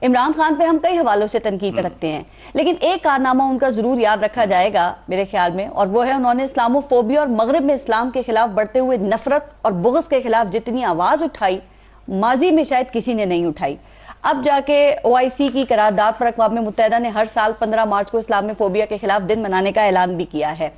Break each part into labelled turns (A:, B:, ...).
A: عمران خان پہ ہم کئی حوالوں سے تنقید رکھتے ہیں، لیکن ایک کارنامہ ان کا ضرور یاد رکھا جائے گا میرے خیال میں، اور وہ ہے انہوں نے اسلامو فوبیا اور مغرب میں اسلام کے خلاف بڑھتے ہوئے نفرت اور بغض کے خلاف جتنی آواز اٹھائی ماضی میں شاید کسی نے نہیں اٹھائی۔ اب جا کے OIC کی قرارداد پر اقوام متحدہ نے ہر سال 15 مارچ کو اسلام فوبیا کے خلاف دن منانے کا اعلان بھی کیا ہے۔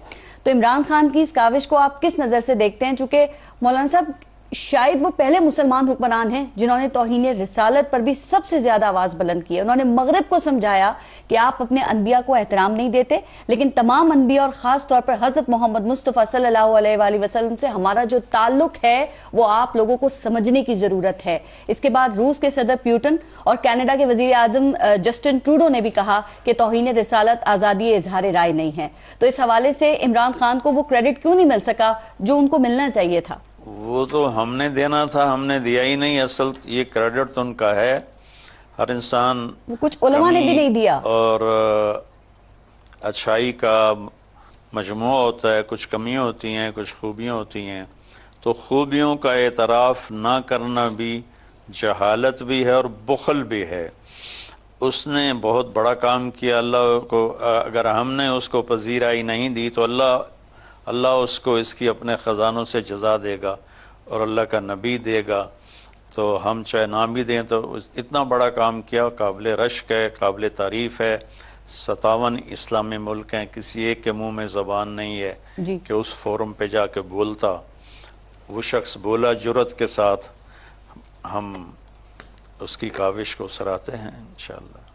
A: تو عمران خان کی اس کاوش کو آپ کس نظر سے دیکھتے ہیں؟ چونکہ مولانا صاحب شاید وہ پہلے مسلمان حکمران ہیں جنہوں نے توہین رسالت پر بھی سب سے زیادہ آواز بلند کی ہے۔ انہوں نے مغرب کو سمجھایا کہ آپ اپنے انبیاء کو احترام نہیں دیتے، لیکن تمام انبیاء اور خاص طور پر حضرت محمد مصطفیٰ صلی اللہ علیہ وآلہ وسلم سے ہمارا جو تعلق ہے وہ آپ لوگوں کو سمجھنے کی ضرورت ہے۔ اس کے بعد روس کے صدر پیوٹن اور کینیڈا کے وزیر اعظم جسٹن ٹروڈو نے بھی کہا کہ توہین رسالت آزادی اظہار رائے نہیں ہے۔ تو اس حوالے سے عمران خان کو وہ کریڈٹ کیوں نہیں مل سکا جو ان کو ملنا چاہیے تھا؟
B: وہ تو ہم نے دینا تھا، ہم نے دیا ہی نہیں۔ اصل یہ کریڈٹ تو ان کا ہے۔ ہر انسان
A: کچھ علماء نے بھی نہیں دیا
B: اور اچھائی کا مجموعہ ہوتا ہے، کچھ کمیاں ہوتی ہیں، کچھ خوبیاں ہوتی ہیں۔ تو خوبیوں کا اعتراف نہ کرنا بھی جہالت بھی ہے اور بخل بھی ہے۔ اس نے بہت بڑا کام کیا۔ اللہ کو اگر ہم نے اس کو پذیرائی نہیں دی تو اللہ اس کو اس کی اپنے خزانوں سے جزا دے گا اور اللہ کا نبی دے گا۔ تو ہم چاہے نہ بھی دیں تو اتنا بڑا کام کیا، قابل رشک ہے، قابل تعریف ہے۔ 57 اسلامی ملک ہیں، کسی ایک کے منہ میں زبان نہیں ہے کہ اس فورم پہ جا کے بولتا۔ وہ شخص بولا جرأت کے ساتھ، ہم اس کی کاوش کو سراہتے ہیں انشاءاللہ۔